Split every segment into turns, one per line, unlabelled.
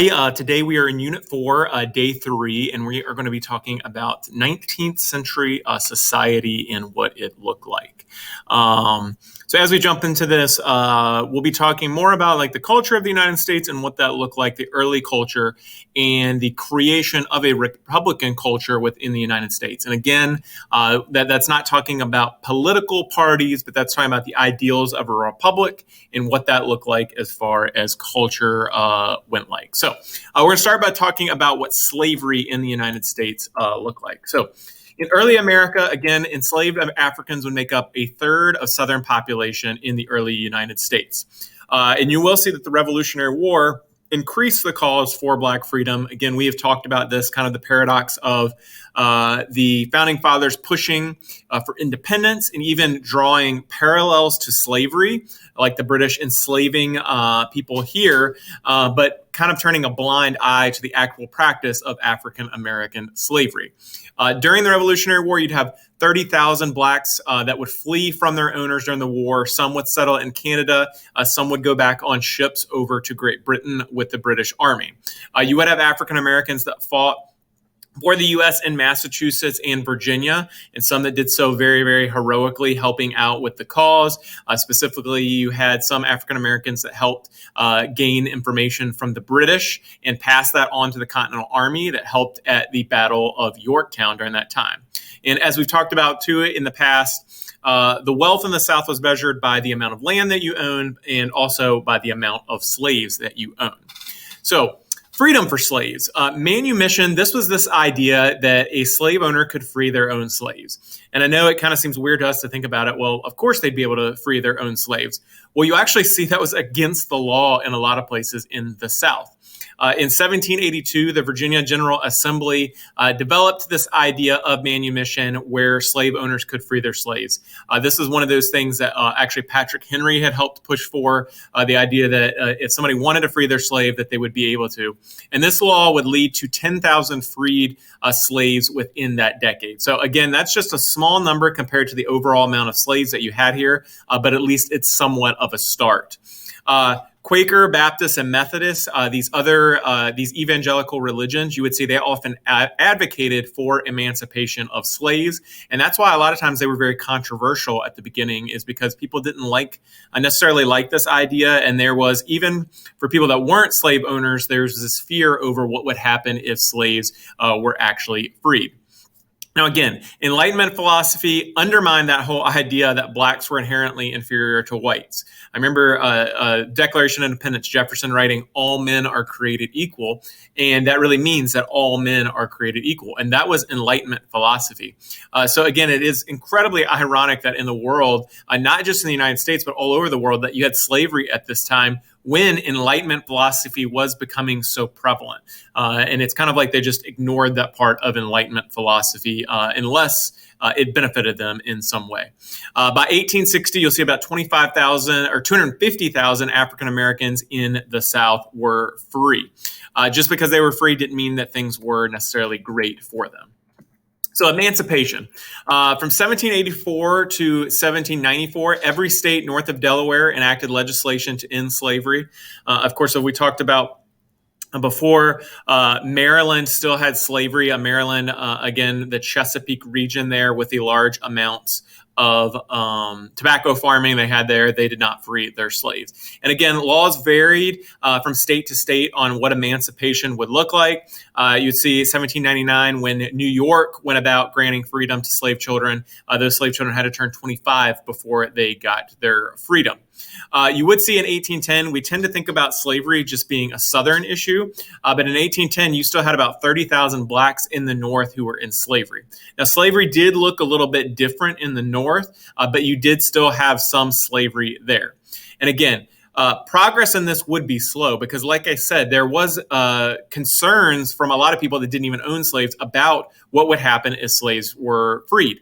Hey, today we are in Unit 4, Day 3, and we are going to be talking about 19th century society and what it looked like. So as we jump into this, we'll be talking more about like the culture of the United States and what that looked like, the early culture, and the creation of a republican culture within the United States. And again, that's not talking about political parties, but that's talking about the ideals of a republic and what that looked like as far as culture went like. So we're going to start by talking about what slavery in the United States looked like. So in early America, again, enslaved Africans would make up a third of Southern population in the early United States. And you will see that the Revolutionary War increased the cause for Black freedom. Again, we have talked about this kind of the paradox of the founding fathers pushing for independence and even drawing parallels to slavery, like the British enslaving people here, but kind of turning a blind eye to the actual practice of African American slavery. During the Revolutionary War, you'd have 30,000 Blacks that would flee from their owners during the war. Some would settle in Canada. Some would go back on ships over to Great Britain with the British Army. You would have African Americans that fought for the U.S. in Massachusetts and Virginia, and some that did so very, very heroically, helping out with the cause. Specifically, you had some African Americans that helped gain information from the British and pass that on to the Continental Army that helped at the Battle of Yorktown during that time. And as we've talked about too in the past, the wealth in the South was measured by the amount of land that you owned and also by the amount of slaves that you owned. So freedom for slaves. Manumission, this was this idea that a slave owner could free their own slaves. And I know it kind of seems weird to us to think about it. Well, of course they'd be able to free their own slaves. Well, you actually see that was against the law in a lot of places in the South. In 1782, the Virginia General Assembly developed this idea of manumission where slave owners could free their slaves. This is one of those things that actually Patrick Henry had helped push for, the idea that if somebody wanted to free their slave, that they would be able to. And this law would lead to 10,000 freed slaves within that decade. So again, that's just a small number compared to the overall amount of slaves that you had here, but at least it's somewhat of a start. Quaker, Baptist, and Methodist, these evangelical religions, you would see they often advocated for emancipation of slaves. And that's why a lot of times they were very controversial at the beginning, is because people didn't necessarily like this idea. And there was, even for people that weren't slave owners, there's this fear over what would happen if slaves were actually freed. Now, again, Enlightenment philosophy undermined that whole idea that Blacks were inherently inferior to whites. I remember Declaration of Independence, Jefferson writing, "All men are created equal," and that really means that all men are created equal. And that was Enlightenment philosophy. So again, it is incredibly ironic that in the world, not just in the United States, but all over the world, that you had slavery at this time when Enlightenment philosophy was becoming so prevalent. And it's kind of like they just ignored that part of Enlightenment philosophy unless it benefited them in some way. By 1860, you'll see about 25,000 or 250,000 African Americans in the South were free. Just because they were free didn't mean that things were necessarily great for them. So emancipation. From 1784 to 1794, every state north of Delaware enacted legislation to end slavery. Of course, as we talked about before, Maryland still had slavery. Maryland, again, the Chesapeake region there with the large amounts of tobacco farming they had there, they did not free their slaves. And again, laws varied from state to state on what emancipation would look like. You'd see 1799 when New York went about granting freedom to slave children. Those slave children had to turn 25 before they got their freedom. You would see in 1810, we tend to think about slavery just being a Southern issue, but in 1810, you still had about 30,000 Blacks in the North who were in slavery. Now, slavery did look a little bit different in the North, but you did still have some slavery there. And again, progress in this would be slow because, like I said, there was concerns from a lot of people that didn't even own slaves about what would happen if slaves were freed.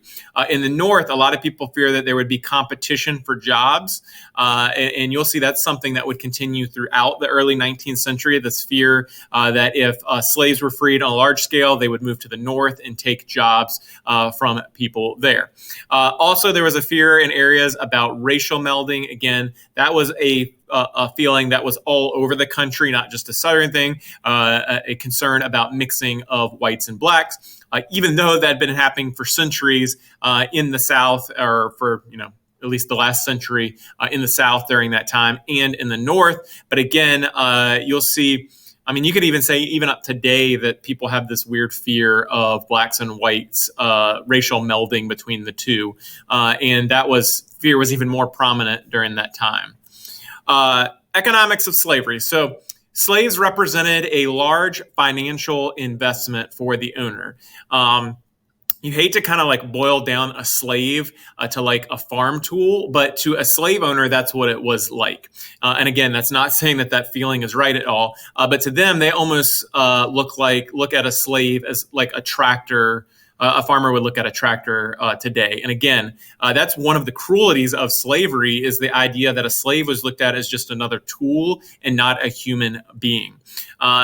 In the North, a lot of people fear that there would be competition for jobs, and you'll see that's something that would continue throughout the early 19th century, this fear that if slaves were freed on a large scale, they would move to the North and take jobs from people there. Also, there was a fear in areas about racial melding. Again, that was a a feeling that was all over the country, not just a Southern thing, a concern about mixing of whites and blacks, even though that had been happening for centuries in the South, or for, at least the last century in the South during that time, and in the North. But again, you'll see, you could even say even up today that people have this weird fear of blacks and whites, racial melding between the two. And fear was even more prominent during that time. Economics of slavery. So slaves represented a large financial investment for the owner. You hate to kind of like boil down a slave to like a farm tool, but to a slave owner, that's what it was like. And again, that's not saying that feeling is right at all. But to them, they almost look at a slave as like a tractor. A farmer would look at a tractor today. And again, that's one of the cruelties of slavery, is the idea that a slave was looked at as just another tool and not a human being.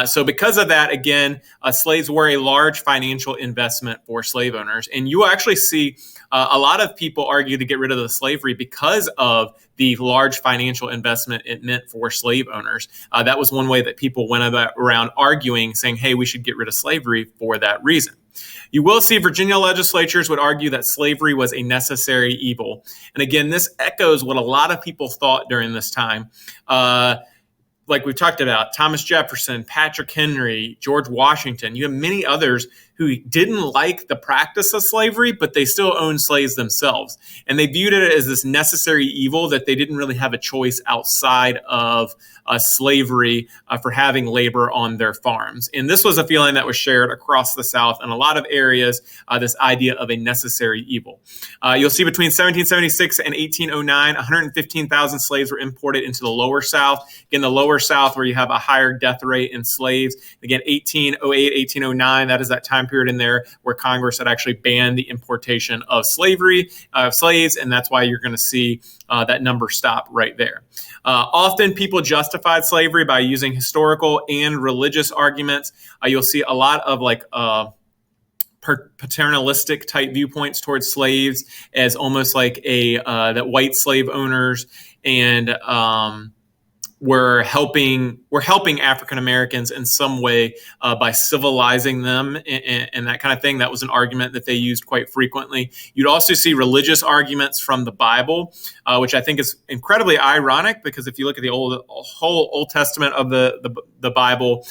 So because of that, again, slaves were a large financial investment for slave owners. And you will actually see a lot of people argue to get rid of the slavery because of the large financial investment it meant for slave owners. That was one way that people went around arguing, saying, hey, we should get rid of slavery for that reason. You will see Virginia legislatures would argue that slavery was a necessary evil. And again, this echoes what a lot of people thought during this time. Like we've talked about, Thomas Jefferson, Patrick Henry, George Washington. You have many others who didn't like the practice of slavery, but they still owned slaves themselves. And they viewed it as this necessary evil that they didn't really have a choice outside of slavery for having labor on their farms. And this was a feeling that was shared across the South in a lot of areas, this idea of a necessary evil. You'll see between 1776 and 1809, 115,000 slaves were imported into the Lower South. Again, the Lower South, where you have a higher death rate in slaves. Again, 1808, 1809, that is that time period in there where Congress had actually banned the importation of slaves, and that's why you're going to see that number stop right there. Often people justified slavery by using historical and religious arguments. You'll see a lot of paternalistic type viewpoints towards slaves as almost like that white slave owners and we're helping African Americans in some way by civilizing them and that kind of thing. That was an argument that they used quite frequently. You'd also see religious arguments from the Bible, which I think is incredibly ironic, because if you look at the whole Old Testament of the Bible,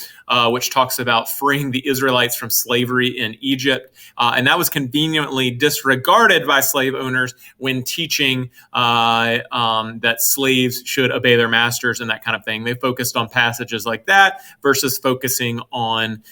which talks about freeing the Israelites from slavery in Egypt, and that was conveniently disregarded by slave owners when teaching that slaves should obey their masters and that kind of thing. They focused on passages like that versus focusing on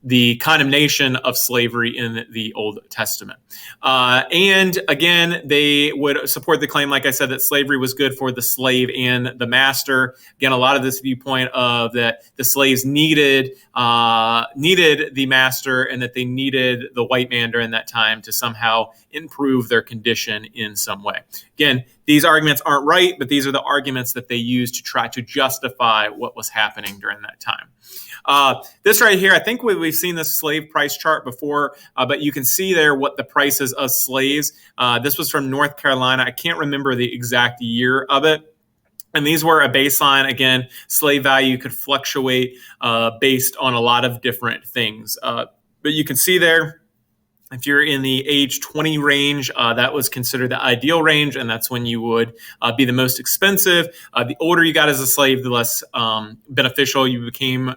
the condemnation of slavery in the Old Testament. And again, they would support the claim, like I said, that slavery was good for the slave and the master. Again, a lot of this viewpoint of that the slaves needed the master and that they needed the white man during that time to somehow improve their condition in some way. Again, these arguments aren't right, but these are the arguments that they used to try to justify what was happening during that time. This right here, I think we've seen this slave price chart before, but you can see there what the prices of slaves. This was from North Carolina. I can't remember the exact year of it. And these were a baseline. Again, slave value could fluctuate based on a lot of different things. But you can see there, if you're in the age 20 range, that was considered the ideal range, and that's when you would be the most expensive. The older you got as a slave, the less beneficial you became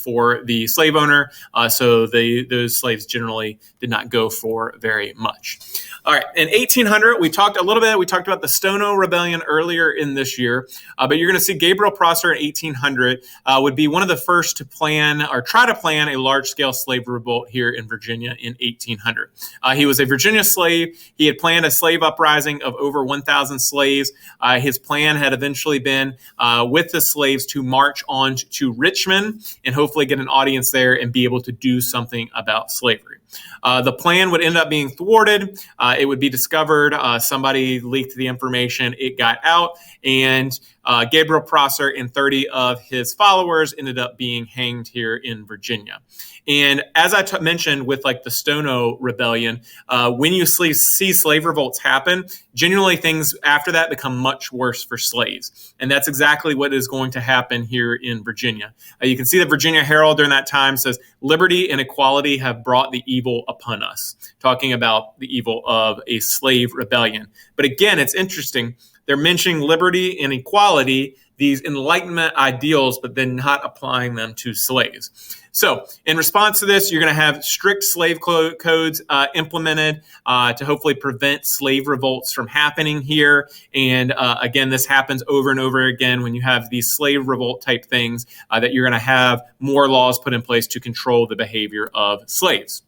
for the slave owner. So those slaves generally did not go for very much. All right, in 1800, we talked about the Stono Rebellion earlier in this year, but you're going to see Gabriel Prosser in 1800 would be one of the first to plan or try to plan a large-scale slave revolt here in Virginia in 1800. He was a Virginia slave. He had planned a slave uprising of over 1,000 slaves. His plan had eventually been with the slaves to march on to Richmond and hopefully get an audience there and be able to do something about slavery. The plan would end up being thwarted. It would be discovered. Somebody leaked the information. It got out. And Gabriel Prosser and 30 of his followers ended up being hanged here in Virginia. And as I mentioned with like the Stono Rebellion, when you see slave revolts happen, generally things after that become much worse for slaves. And that's exactly what is going to happen here in Virginia. You can see the Virginia Herald during that time says, "Liberty and equality have brought the evil upon us," talking about the evil of a slave rebellion. But again, it's interesting. They're mentioning liberty and equality, these Enlightenment ideals, but then not applying them to slaves. So in response to this, you're going to have strict slave codes implemented to hopefully prevent slave revolts from happening here. And again, this happens over and over again when you have these slave revolt type things, that you're going to have more laws put in place to control the behavior of slaves.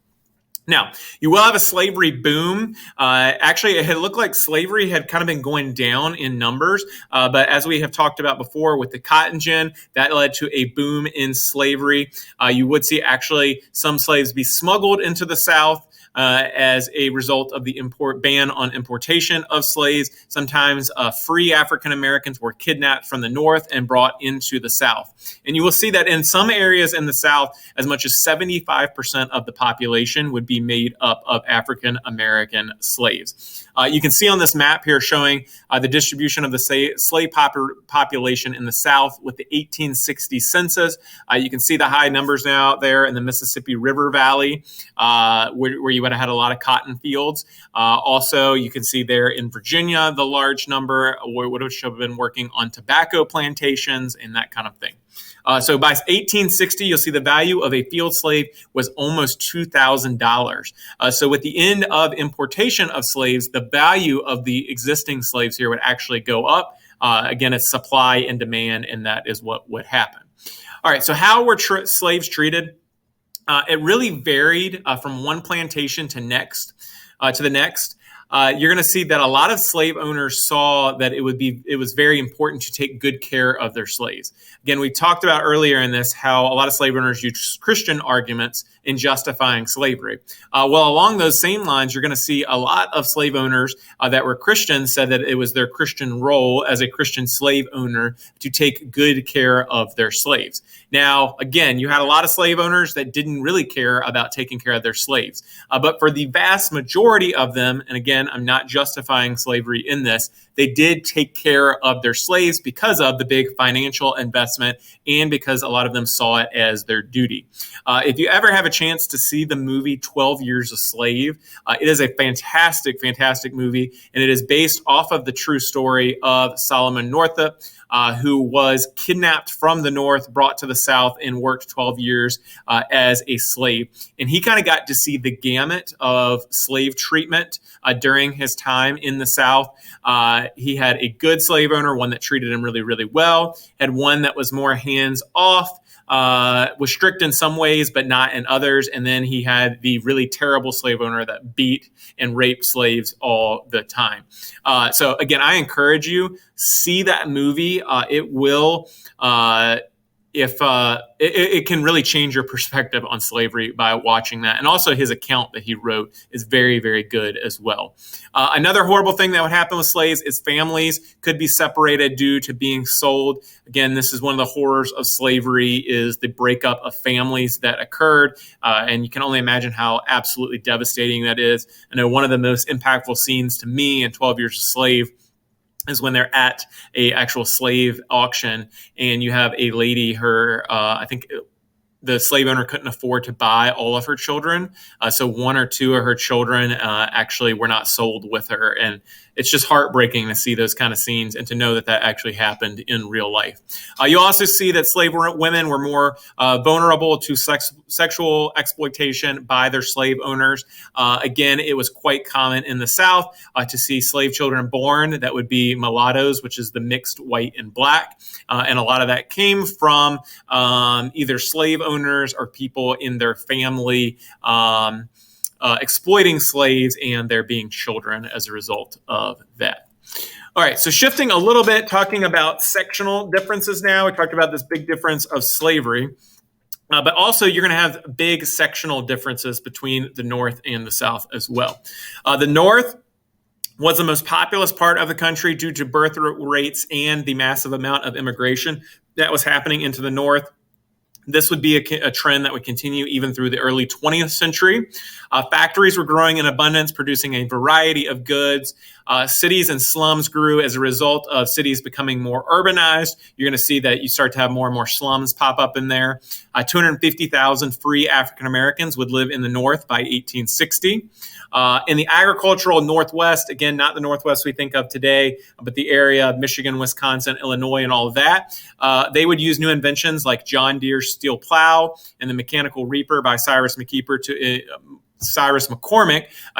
Now, you will have a slavery boom. Actually, it had looked like slavery had kind of been going down in numbers, but as we have talked about before with the cotton gin, that led to a boom in slavery. You would see actually some slaves be smuggled into the South as a result of the ban on importation of slaves. Sometimes free African Americans were kidnapped from the North and brought into the South. And you will see that in some areas in the South, as much as 75% of the population would be made up of African American slaves. You can see on this map here showing the distribution of the slave population in the South with the 1860 census. You can see the high numbers now there in the Mississippi River Valley, where you would have had a lot of cotton fields. Also, you can see there in Virginia, the large number would have been working on tobacco plantations and that kind of thing. So by 1860, you'll see the value of a field slave was almost $2,000. So with the end of importation of slaves, the value of the existing slaves here would actually go up. Again, it's supply and demand, and that is what would happen. All right, so how were slaves treated? It really varied from one plantation to the next. You're going to see that a lot of slave owners saw that it was very important to take good care of their slaves. Again, we talked about earlier in this how a lot of slave owners use Christian arguments in justifying slavery. Well, along those same lines, you're going to see a lot of slave owners that were Christians said that it was their Christian role as a Christian slave owner to take good care of their slaves. Now, again, you had a lot of slave owners that didn't really care about taking care of their slaves. But for the vast majority of them, and again, I'm not justifying slavery in this, they did take care of their slaves because of the big financial investment and because a lot of them saw it as their duty. If you ever have a chance to see the movie 12 Years a Slave, it is a fantastic, fantastic movie, and it is based off of the true story of Solomon Northup, who was kidnapped from the North, brought to the South, and worked 12 years as a slave. And he kind of got to see the gamut of slave treatment during his time in the South. He had a good slave owner, one that treated him really, really well, had one that was more hands-off, was strict in some ways, but not in others. And then he had the really terrible slave owner that beat and raped slaves all the time. So again, I encourage you, see that movie. It will, it can really change your perspective on slavery by watching that. And also his account that he wrote is very, very good as well. Another horrible thing that would happen with slaves is families could be separated due to being sold. Again, this is one of the horrors of slavery, is the breakup of families that occurred. And you can only imagine how absolutely devastating that is. I know one of the most impactful scenes to me in 12 Years a Slave is when they're at a actual slave auction and you have a lady, I think the slave owner couldn't afford to buy all of her children. So one or two of her children actually were not sold with her. And it's just heartbreaking to see those kind of scenes and to know that that actually happened in real life. You also see that slave women were more vulnerable to sexual exploitation by their slave owners. Again, it was quite common in the South to see slave children born that would be mulattoes, which is the mixed white and black. And a lot of that came from either slave owners or people in their family exploiting slaves, and there being children as a result of that. All right, so shifting a little bit, talking about sectional differences now. We talked about this big difference of slavery, but also you're going to have big sectional differences between the North and the South as well. The North was the most populous part of the country due to birth rates and the massive amount of immigration that was happening into the north. This would be a trend that would continue even through the early 20th century. Factories were growing in abundance, producing a variety of goods. Cities and slums grew as a result of cities becoming more urbanized. You're going to see that you start to have more and more slums pop up in there. 250,000 free African Americans would live in the North by 1860. In the agricultural Northwest, again, not the Northwest we think of today, but the area of Michigan, Wisconsin, Illinois, and all of that, they would use new inventions like John Deere's steel plow and the mechanical reaper by Cyrus McCormick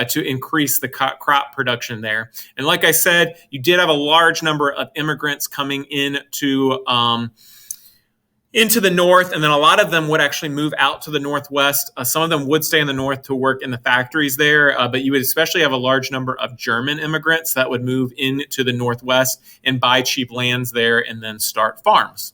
to increase the crop production there. And like I said, you did have a large number of immigrants coming into the north, and then a lot of them would actually move out to the northwest. Some of them would stay in the north to work in the factories there, but you would especially have a large number of German immigrants that would move into the northwest and buy cheap lands there and then start farms.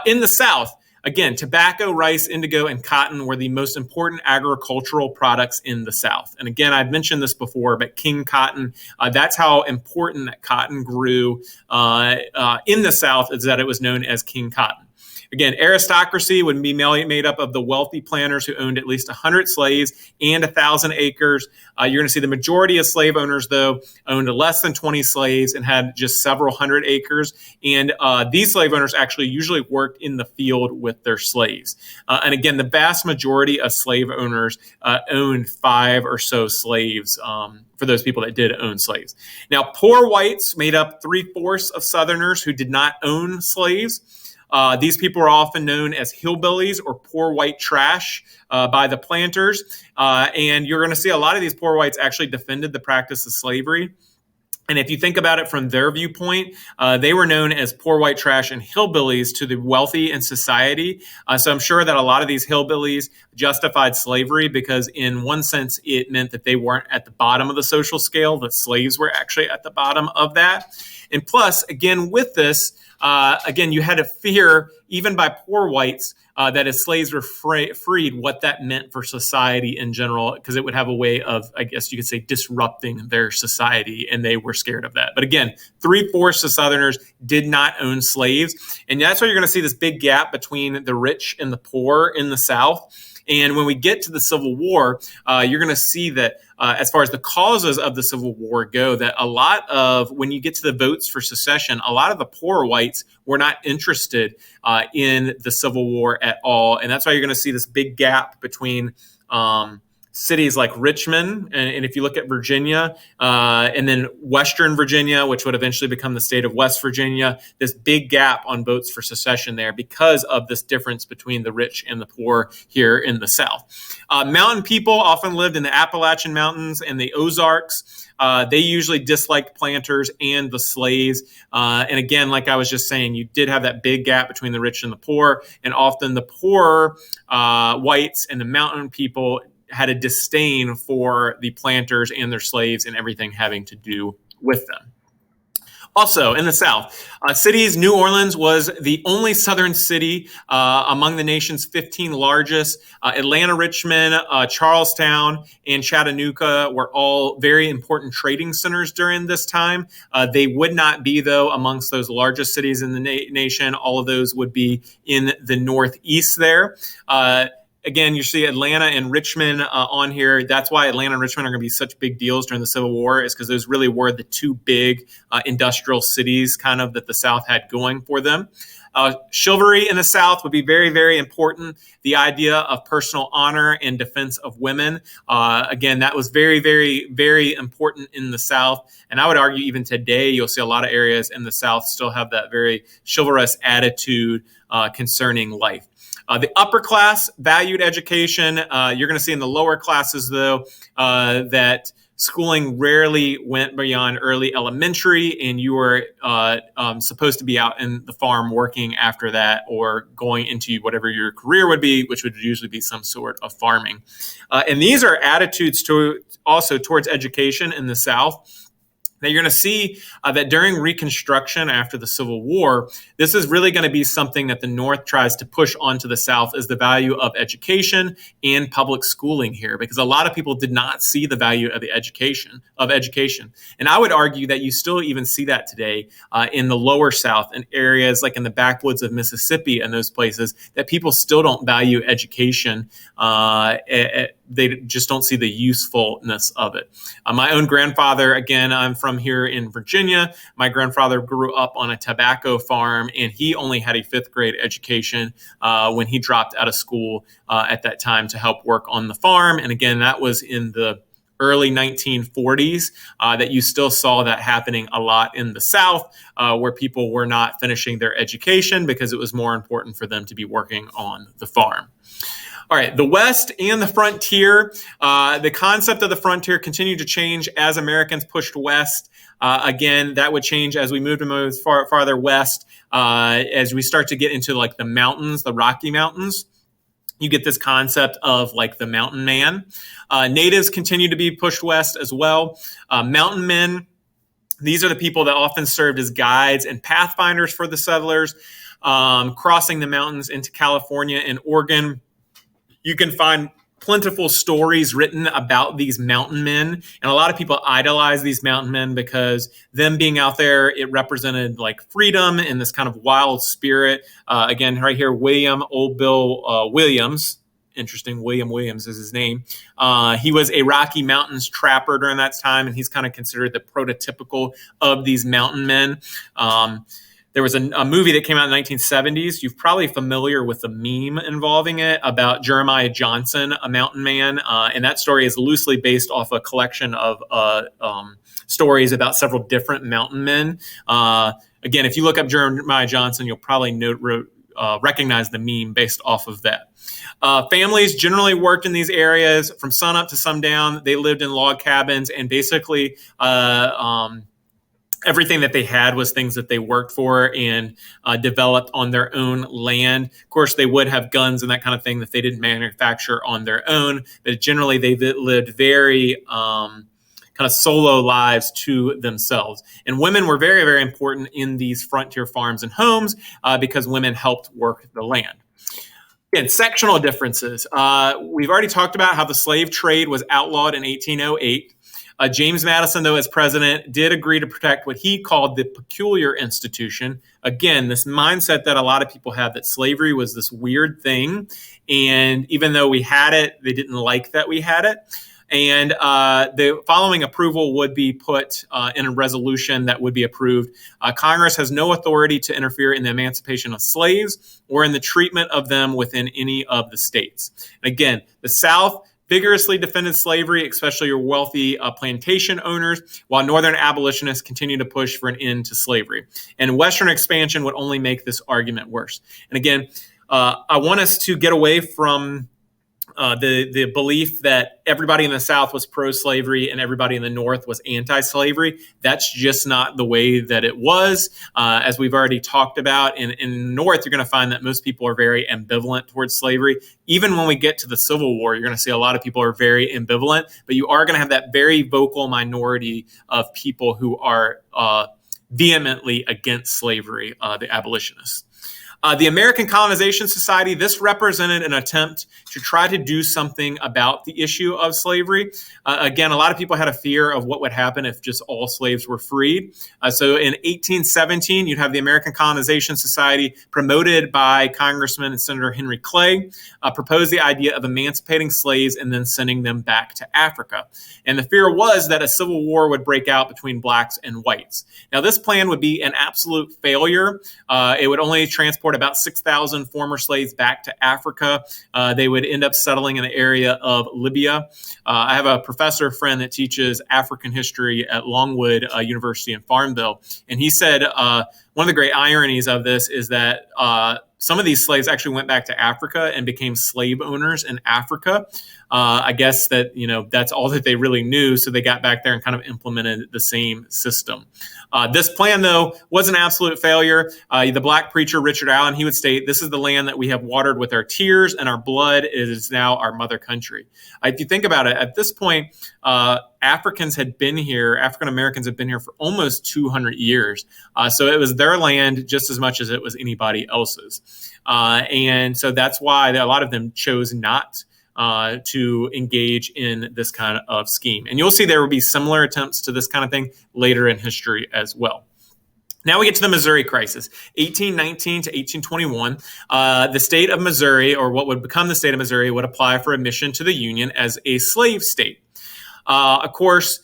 In the south, again, tobacco, rice, indigo, and cotton were the most important agricultural products in the South. And again, I've mentioned this before, but King Cotton, that's how important that cotton grew in the South, is that it was known as King Cotton. Again, aristocracy would be made up of the wealthy planters who owned at least 100 slaves and 1,000 acres. You're going to see the majority of slave owners, though, owned less than 20 slaves and had just several hundred acres. And these slave owners actually usually worked in the field with their slaves. And again, the vast majority of slave owners owned 5 or so slaves for those people that did own slaves. Now, poor whites made up 3/4 of Southerners who did not own slaves. These people are often known as hillbillies or poor white trash by the planters. And you're going to see a lot of these poor whites actually defended the practice of slavery. And if you think about it from their viewpoint, they were known as poor white trash and hillbillies to the wealthy in society. So I'm sure that a lot of these hillbillies justified slavery because in one sense, it meant that they weren't at the bottom of the social scale, that slaves were actually at the bottom of that. And plus, again, with this, you had to fear, even by poor whites, that if slaves were freed, what that meant for society in general, because it would have a way of, I guess you could say, disrupting their society, and they were scared of that. But again, 3/4 of Southerners did not own slaves, and that's why you're going to see this big gap between the rich and the poor in the South. And when we get to the Civil War, you're going to see that as far as the causes of the Civil War go, that a lot of, when you get to the votes for secession, a lot of the poor whites were not interested in the Civil War at all. And that's why you're going to see this big gap between cities like Richmond, and if you look at Virginia, and then Western Virginia, which would eventually become the state of West Virginia, this big gap on votes for secession there because of this difference between the rich and the poor here in the South. Mountain people often lived in the Appalachian Mountains and the Ozarks. They usually disliked planters and the slaves. And again, like I was just saying, you did have that big gap between the rich and the poor, and often the poor whites and the mountain people had a disdain for the planters and their slaves and everything having to do with them. Also, in the South, cities, New Orleans was the only Southern city among the nation's 15 largest. Atlanta, Richmond, Charlestown, and Chattanooga were all very important trading centers during this time. They would not be, though, amongst those largest cities in the nation. All of those would be in the Northeast there. Again, you see Atlanta and Richmond on here. That's why Atlanta and Richmond are going to be such big deals during the Civil War, is because those really were the two big industrial cities kind of that the South had going for them. Chivalry in the South would be very, very important. The idea of personal honor and defense of women. Again, that was very, very, very important in the South. And I would argue even today, you'll see a lot of areas in the South still have that very chivalrous attitude concerning life. The upper class valued education. You're going to see in the lower classes, though, that schooling rarely went beyond early elementary, and you were supposed to be out in the farm working after that, or going into whatever your career would be, which would usually be some sort of farming. And these are attitudes also towards education in the South. That you're going to see that during Reconstruction after the Civil War, this is really going to be something that the North tries to push onto the South, is the value of education and public schooling here, because a lot of people did not see the value of the education. And I would argue that you still even see that today in the lower South, in areas like in the backwoods of Mississippi and those places, that people still don't value education. They just don't see the usefulness of it. My own grandfather, again, I'm from here in Virginia. My grandfather grew up on a tobacco farm, and he only had a 5th grade education when he dropped out of school at that time to help work on the farm. And again, that was in the early 1940s, that you still saw that happening a lot in the South, where people were not finishing their education because it was more important for them to be working on the farm. All right, the West and the frontier. The concept of the frontier continued to change as Americans pushed west. Again, that would change as we moved to move farther west, as we start to get into like the mountains, the Rocky Mountains. You get this concept of like the mountain man. Natives continue to be pushed west as well. Mountain men, these are the people that often served as guides and pathfinders for the settlers, crossing the mountains into California and Oregon. You can find plentiful stories written about these mountain men. And a lot of people idolize these mountain men because them being out there, it represented like freedom and this kind of wild spirit. Again, right here, Old Bill Williams. Interesting, William Williams is his name. He was a Rocky Mountains trapper during that time, and he's kind of considered the prototypical of these mountain men. There was a movie that came out in the 1970s. You're probably familiar with the meme involving it about Jeremiah Johnson, a mountain man. And that story is loosely based off a collection of stories about several different mountain men. Again, if you look up Jeremiah Johnson, you'll probably recognize the meme based off of that. Families generally worked in these areas from sunup to sundown. They lived in log cabins, and basically everything that they had was things that they worked for and developed on their own land. Of course, they would have guns and that kind of thing that they didn't manufacture on their own, but generally they lived very kind of solo lives to themselves. And women were very, very important in these frontier farms and homes because women helped work the land. Again, sectional differences. We've already talked about how the slave trade was outlawed in 1808. James Madison, though, as president, did agree to protect what he called the peculiar institution. Again, this mindset that a lot of people have that slavery was this weird thing. And even though we had it, they didn't like that we had it. And the following approval would be put in a resolution that would be approved. Congress has no authority to interfere in the emancipation of slaves or in the treatment of them within any of the states. And again, the South vigorously defended slavery, especially your wealthy plantation owners, while Northern abolitionists continued to push for an end to slavery. And Western expansion would only make this argument worse. And again, I want us to get away from the belief that everybody in the South was pro-slavery and everybody in the North was anti-slavery. That's just not the way that it was. As we've already talked about, in the North, you're going to find that most people are very ambivalent towards slavery. Even when we get to the Civil War, you're going to see a lot of people are very ambivalent, but you are going to have that very vocal minority of people who are vehemently against slavery, the abolitionists. The American Colonization Society, this represented an attempt to try to do something about the issue of slavery. Again, a lot of people had a fear of what would happen if just all slaves were freed. So in 1817, you'd have the American Colonization Society, promoted by Congressman and Senator Henry Clay, proposed the idea of emancipating slaves and then sending them back to Africa. And the fear was that a civil war would break out between blacks and whites. Now, this plan would be an absolute failure. It would only transport about 6,000 former slaves back to Africa. They would end up settling in the area of Libya. I have a professor friend that teaches African history at Longwood University in Farmville, and he said one of the great ironies of this is that some of these slaves actually went back to Africa and became slave owners in Africa. I guess that, that's all that they really knew. So they got back there and kind of implemented the same system. This plan, though, was an absolute failure. The black preacher, Richard Allen, he would state, "This is the land that we have watered with our tears and our blood. It is now our mother country." If you think about it, at this point, African Americans had been here for almost 200 years. So it was their land just as much as it was anybody else's. And so that's why a lot of them chose not to engage in this kind of scheme. And you'll see there will be similar attempts to this kind of thing later in history as well. Now we get to the Missouri crisis, 1819 to 1821. The state of Missouri, or what would become the state of Missouri, would apply for admission to the Union as a slave state. Of course,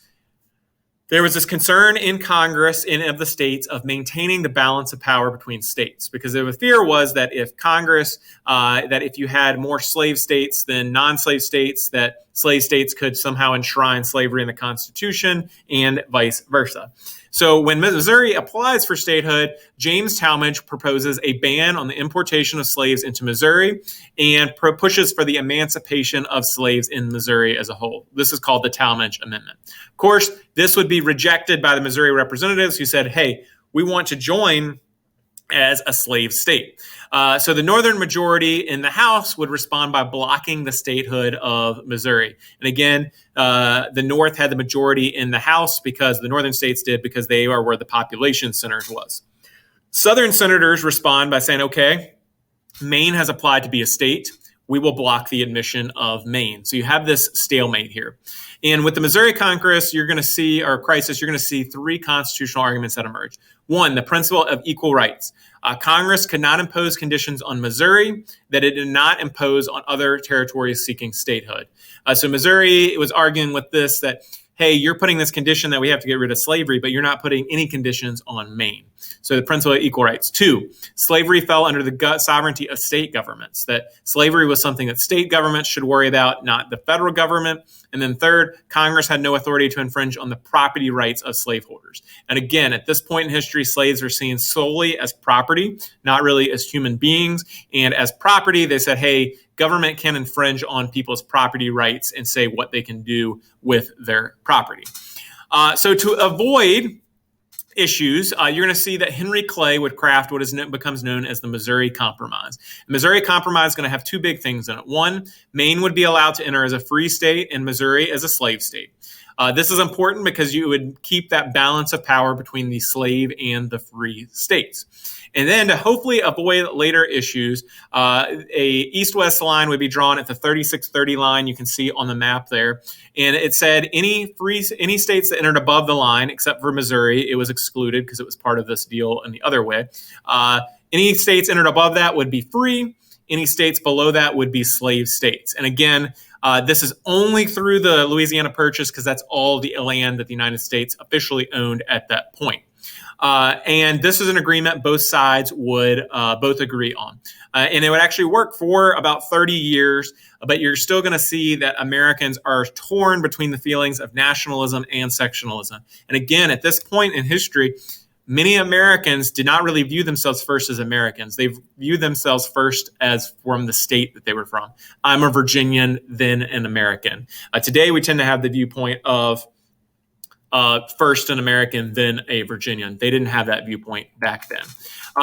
there was this concern in Congress and of the states of maintaining the balance of power between states, because the fear was that if Congress, that if you had more slave states than non-slave states, that slave states could somehow enshrine slavery in the Constitution and vice versa. So when Missouri applies for statehood, James Talmadge proposes a ban on the importation of slaves into Missouri and pushes for the emancipation of slaves in Missouri as a whole. This is called the Talmadge Amendment. Of course, this would be rejected by the Missouri representatives who said, hey, we want to join as a slave state. So the Northern majority in the House would respond by blocking the statehood of Missouri. And again, the North had the majority in the House because the Northern states did, because they are where the population centers was. Southern senators respond by saying, okay, Maine has applied to be a state. We will block the admission of Maine. So you have this stalemate here. And with the Missouri Congress, you're going to see three constitutional arguments that emerge. One, the principle of equal rights. Congress could not impose conditions on Missouri that it did not impose on other territories seeking statehood. So Missouri was arguing with this that, hey, you're putting this condition that we have to get rid of slavery, but you're not putting any conditions on Maine. So the principle of equal rights. Two, slavery fell under the sovereignty of state governments, that slavery was something that state governments should worry about, not the federal government. And then third, Congress had no authority to infringe on the property rights of slaveholders. And again, at this point in history, slaves were seen solely as property, not really as human beings. And as property, they said, hey, government can infringe on people's property rights and say what they can do with their property. So to avoid issues, you're going to see that Henry Clay would craft what becomes known as the Missouri Compromise. The Missouri Compromise is going to have two big things in it. One, Maine would be allowed to enter as a free state and Missouri as a slave state. This is important because you would keep that balance of power between the slave and the free states. And then to hopefully avoid later issues, a east-west line would be drawn at the 3630 line. You can see on the map there. And it said any states that entered above the line, except for Missouri, it was excluded because it was part of this deal in the other way. Any states entered above that would be free. Any states below that would be slave states. And again, this is only through the Louisiana Purchase because that's all the land that the United States officially owned at that point. And this is an agreement both sides would both agree on. And it would actually work for about 30 years, but you're still going to see that Americans are torn between the feelings of nationalism and sectionalism. And again, at this point in history, many Americans did not really view themselves first as Americans. They viewed themselves first as from the state that they were from. I'm a Virginian, then an American. Today, we tend to have the viewpoint of first an American, then a Virginian. They didn't have that viewpoint back then.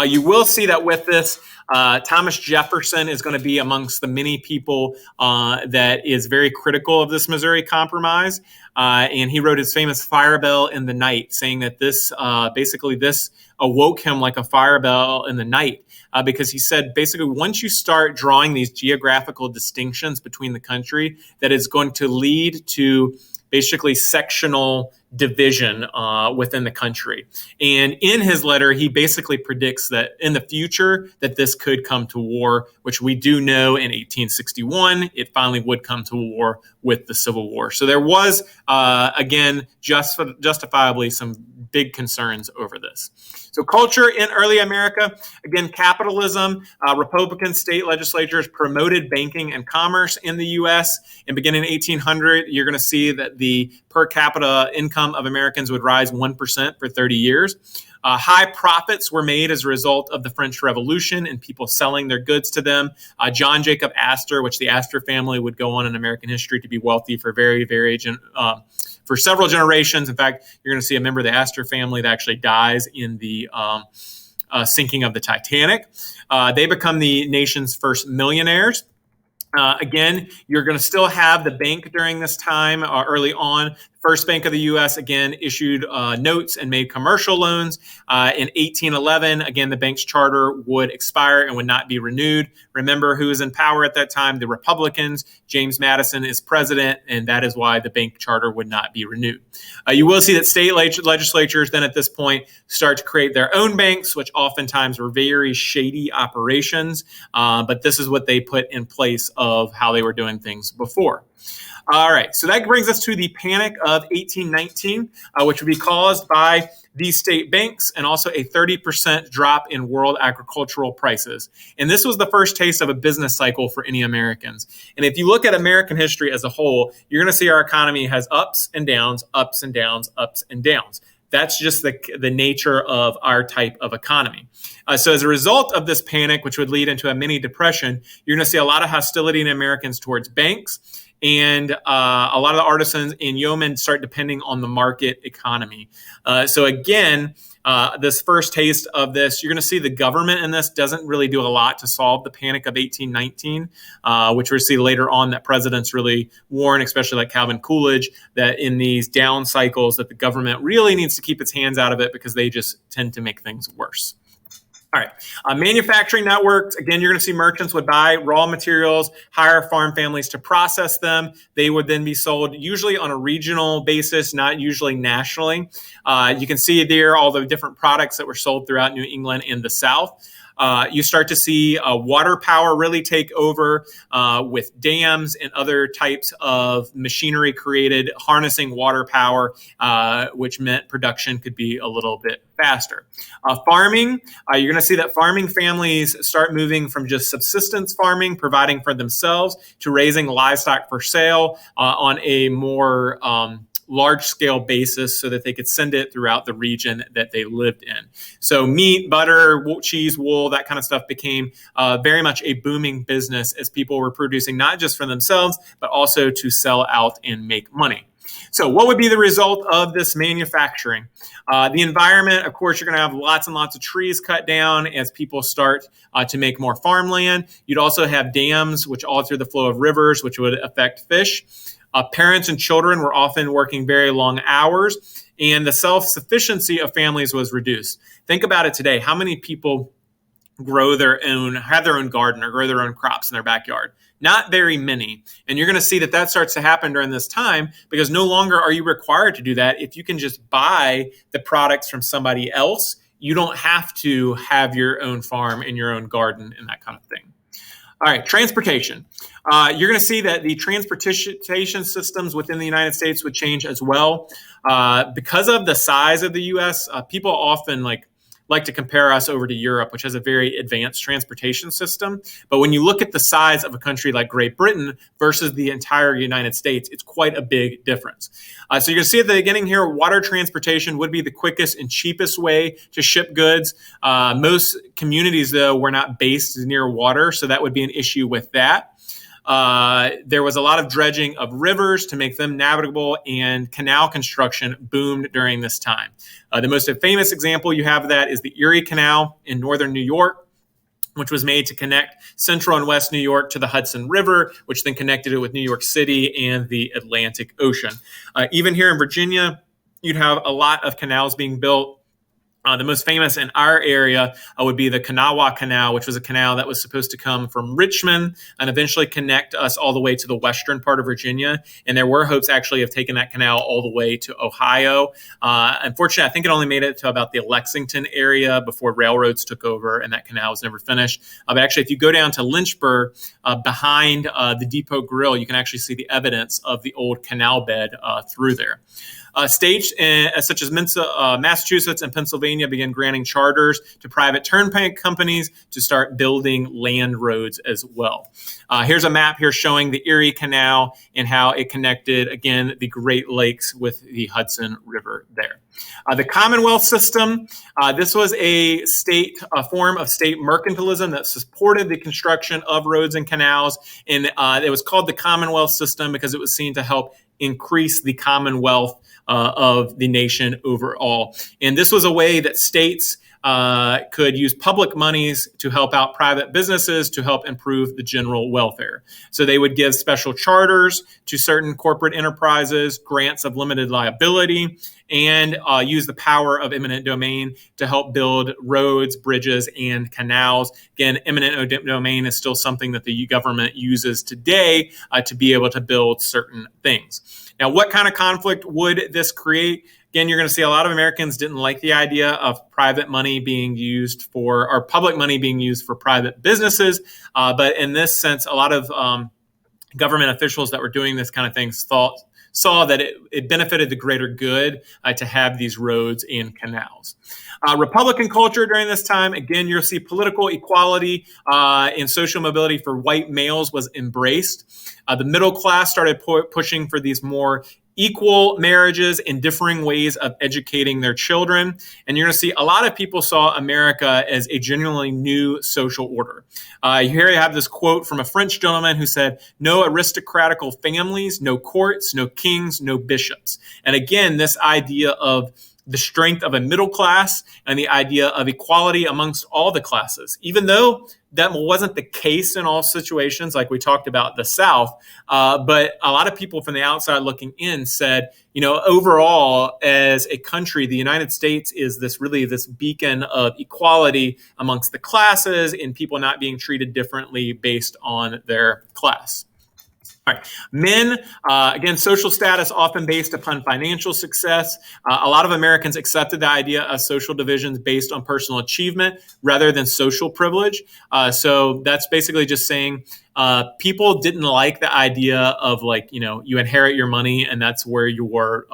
You will see that with this, Thomas Jefferson is going to be amongst the many people that is very critical of this Missouri Compromise. And he wrote his famous Fire Bell in the Night, saying that this awoke him like a fire bell in the night. Because he said, basically, once you start drawing these geographical distinctions between the country, that is going to lead to basically sectional division within the country. And in his letter, he basically predicts that in the future that this could come to war, which we do know in 1861, it finally would come to war with the Civil War. So there was, again, justifiably some big concerns over this. So culture in early America, again, capitalism, Republican state legislatures promoted banking and commerce in the U.S. And beginning in 1800, you're going to see that the per capita income of Americans would rise 1% for 30 years. High profits were made as a result of the French Revolution and people selling their goods to them. John Jacob Astor, which the Astor family would go on in American history to be wealthy for for several generations. In fact, you're going to see a member of the Astor family that actually dies in the sinking of the Titanic. They become the nation's first millionaires. Again, you're going to still have the bank during this time early on. First Bank of the U.S., again, issued notes and made commercial loans. In 1811, again, the bank's charter would expire and would not be renewed. Remember who was in power at that time? The Republicans. James Madison is president, and that is why the bank charter would not be renewed. You will see that state legislatures then at this point start to create their own banks, which oftentimes were very shady operations. But this is what they put in place of how they were doing things before. All right, so that brings us to the Panic of 1819, which would be caused by these state banks and also a 30% drop in world agricultural prices. And this was the first taste of a business cycle for any Americans. And if you look at American history as a whole, you're going to see our economy has ups and downs, ups and downs, ups and downs. That's just the nature of our type of economy. So as a result of this panic, which would lead into a mini depression, you're going to see a lot of hostility in Americans towards banks. And a lot of the artisans and yeomen start depending on the market economy. So again, this first taste of this, you're going to see the government in this doesn't really do a lot to solve the Panic of 1819, which we'll see later on that presidents really warn, especially like Calvin Coolidge, that in these down cycles that the government really needs to keep its hands out of it because they just tend to make things worse. All right. Manufacturing networks. Again, you're going to see merchants would buy raw materials, hire farm families to process them. They would then be sold usually on a regional basis, not usually nationally. You can see there all the different products that were sold throughout New England and the South. You start to see water power really take over with dams and other types of machinery created, harnessing water power, which meant production could be a little bit faster. Farming, you're going to see that farming families start moving from just subsistence farming, providing for themselves, to raising livestock for sale on a more large-scale basis so that they could send it throughout the region that they lived in. So meat, butter, cheese, wool, that kind of stuff became very much a booming business as people were producing not just for themselves, but also to sell out and make money. So what would be the result of this manufacturing? The environment, of course, you're going to have lots and lots of trees cut down as people start to make more farmland. You'd also have dams, which alter the flow of rivers, which would affect fish. Parents and children were often working very long hours, and the self-sufficiency of families was reduced. Think about it today. How many people have their own garden or grow their own crops in their backyard? Not very many. And you're going to see that starts to happen during this time because no longer are you required to do that. If you can just buy the products from somebody else, you don't have to have your own farm and your own garden and that kind of thing. All right, transportation. You're going to see that the transportation systems within the United States would change as well. Because of the size of the U.S., people often like to compare us over to Europe, which has a very advanced transportation system. But when you look at the size of a country like Great Britain versus the entire United States, it's quite a big difference. So you're going to see at the beginning here, water transportation would be the quickest and cheapest way to ship goods. Most communities, though, were not based near water, so that would be an issue with that. There was a lot of dredging of rivers to make them navigable, and canal construction boomed during this time. The most famous example you have of that is the Erie Canal in northern New York, which was made to connect central and west New York to the Hudson River, which then connected it with New York City and the Atlantic Ocean. Even here in Virginia, you'd have a lot of canals being built. The most famous in our area would be the Kanawha Canal, which was a canal that was supposed to come from Richmond and eventually connect us all the way to the western part of Virginia. And there were hopes actually of taking that canal all the way to Ohio. Unfortunately, I think it only made it to about the Lexington area before railroads took over, and that canal was never finished. But actually, if you go down to Lynchburg, behind the Depot Grill, you can actually see the evidence of the old canal bed through there. States such as Massachusetts and Pennsylvania began granting charters to private turnpike companies to start building land roads as well. Here's a map here showing the Erie Canal and how it connected, again, the Great Lakes with the Hudson River there. The Commonwealth system, this was a form of state mercantilism that supported the construction of roads and canals, and it was called the Commonwealth system because it was seen to help increase the commonwealth of the nation overall. And this was a way that states could use public monies to help out private businesses to help improve the general welfare. So they would give special charters to certain corporate enterprises, grants of limited liability, and use the power of eminent domain to help build roads, bridges, and canals. Again, eminent domain is still something that the government uses today to be able to build certain things. Now, what kind of conflict would this create? Again, you're going to see a lot of Americans didn't like the idea of private money being used for, or public money being used for private businesses. But in this sense, a lot of government officials that were doing this kind of thing saw that it benefited the greater good to have these roads and canals. Republican culture during this time, again, you'll see political equality and social mobility for white males was embraced. The middle class started pushing for these more equal marriages and differing ways of educating their children. And you're going to see a lot of people saw America as a genuinely new social order. Here you have this quote from a French gentleman who said, "No aristocratical families, no courts, no kings, no bishops." And again, this idea of the strength of a middle class and the idea of equality amongst all the classes, even though that wasn't the case in all situations, like we talked about the South. But a lot of people from the outside looking in said, overall, as a country, the United States is this beacon of equality amongst the classes and people not being treated differently based on their class. All right. Men, again, social status often based upon financial success. A lot of Americans accepted the idea of social divisions based on personal achievement rather than social privilege. So that's basically just saying people didn't like the idea of you inherit your money and that's where your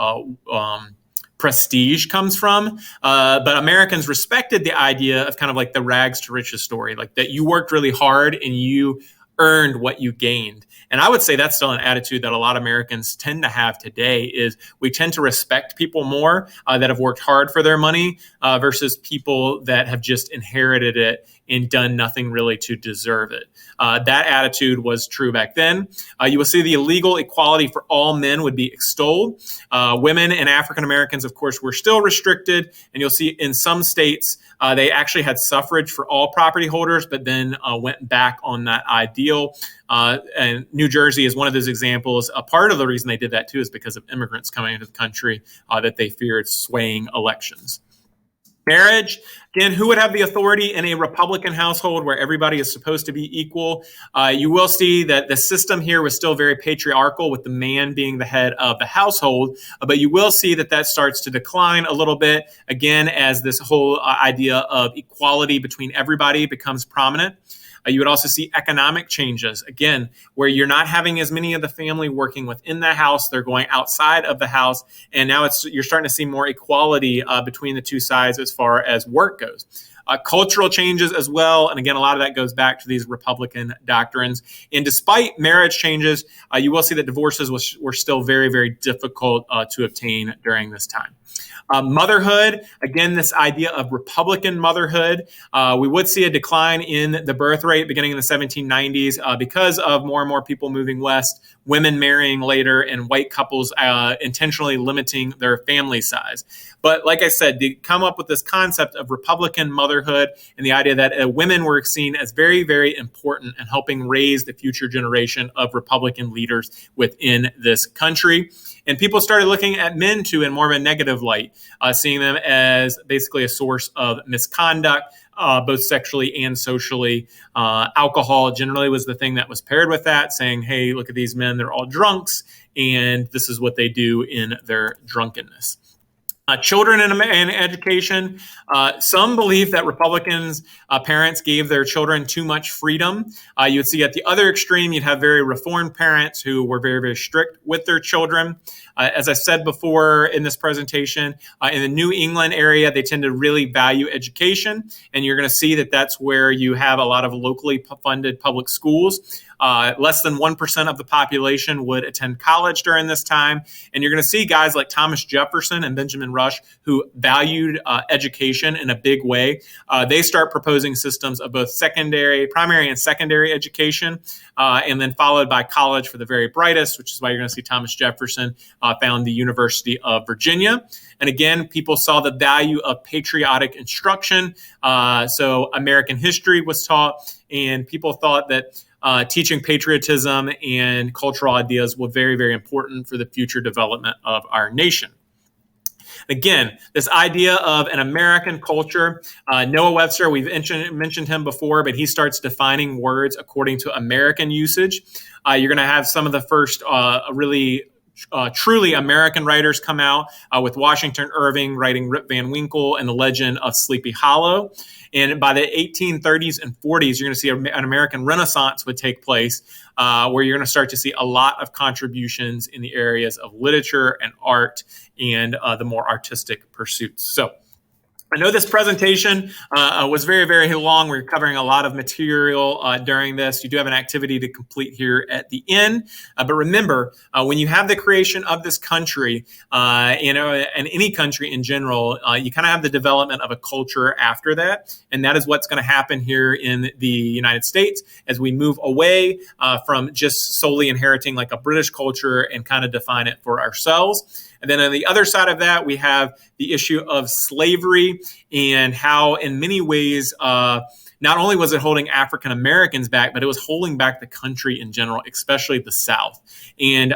prestige comes from. But Americans respected the idea of kind of like the rags to riches story, like that you worked really hard and you earned what you gained. And I would say that's still an attitude that a lot of Americans tend to have today is we tend to respect people more that have worked hard for their money versus people that have just inherited it and done nothing really to deserve it. That attitude was true back then. You will see the illegal equality for all men would be extolled. Women and African Americans, of course, were still restricted. And you'll see in some states, they actually had suffrage for all property holders, but then went back on that ideal. And New Jersey is one of those examples. A part of the reason they did that, too, is because of immigrants coming into the country that they feared swaying elections. Marriage, again, who would have the authority in a Republican household where everybody is supposed to be equal? You will see that the system here was still very patriarchal with the man being the head of the household, but you will see that starts to decline a little bit, again, as this whole idea of equality between everybody becomes prominent. You would also see economic changes, again, where you're not having as many of the family working within the house. They're going outside of the house. And now you're starting to see more equality between the two sides as far as work goes. Cultural changes as well. And again, a lot of that goes back to these Republican doctrines. And despite marriage changes, you will see that divorces were still very, very difficult to obtain during this time. Motherhood, again, this idea of Republican motherhood. We would see a decline in the birth rate beginning in the 1790s because of more and more people moving west, women marrying later, and white couples intentionally limiting their family size. But like I said, they come up with this concept of Republican motherhood and the idea that women were seen as very, very important in helping raise the future generation of Republican leaders within this country. And people started looking at men, too, in more of a negative light, seeing them as basically a source of misconduct, both sexually and socially. Alcohol generally was the thing that was paired with that, saying, hey, look at these men, they're all drunks, and this is what they do in their drunkenness. Children in education. Some believe that Republicans' parents gave their children too much freedom. You would see at the other extreme, you'd have very reformed parents who were very, very strict with their children. As I said before in this presentation, in the New England area, they tend to really value education. And you're going to see that that's where you have a lot of locally funded public schools. Less than 1% of the population would attend college during this time. And you're going to see guys like Thomas Jefferson and Benjamin Rush who valued education in a big way. They start proposing systems of both primary and secondary education, and then followed by college for the very brightest, which is why you're going to see Thomas Jefferson found the University of Virginia. And again, people saw the value of patriotic instruction. So American history was taught, and people thought that teaching patriotism and cultural ideas were very, very important for the future development of our nation. Again, this idea of an American culture, Noah Webster, we've mentioned him before, but he starts defining words according to American usage. You're going to have some of the first really truly American writers come out with Washington Irving writing Rip Van Winkle and the Legend of Sleepy Hollow. And by the 1830s and 40s, you're going to see an American Renaissance would take place, where you're going to start to see a lot of contributions in the areas of literature and art and the more artistic pursuits. So I know this presentation was very, very long. We're covering a lot of material during this. You do have an activity to complete here at the end. But remember, when you have the creation of this country, and any country in general, you kind of have the development of a culture after that. And that is what's going to happen here in the United States as we move away from just solely inheriting like a British culture and kind of define it for ourselves. And then on the other side of that, we have the issue of slavery and how in many ways, not only was it holding African Americans back, but it was holding back the country in general, especially the South. And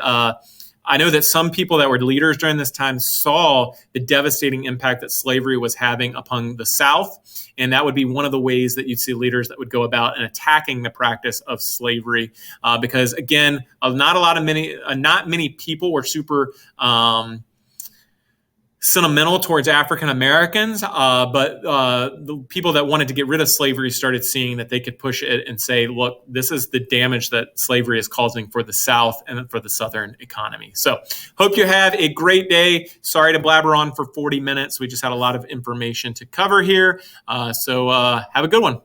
I know that some people that were leaders during this time saw the devastating impact that slavery was having upon the South. And that would be one of the ways that you'd see leaders that would go about and attacking the practice of slavery. Because again, not many people were super sentimental towards African Americans, but the people that wanted to get rid of slavery started seeing that they could push it and say, look, this is the damage that slavery is causing for the South and for the Southern economy. So hope you have a great day. Sorry to blabber on for 40 minutes. We just had a lot of information to cover here. So have a good one.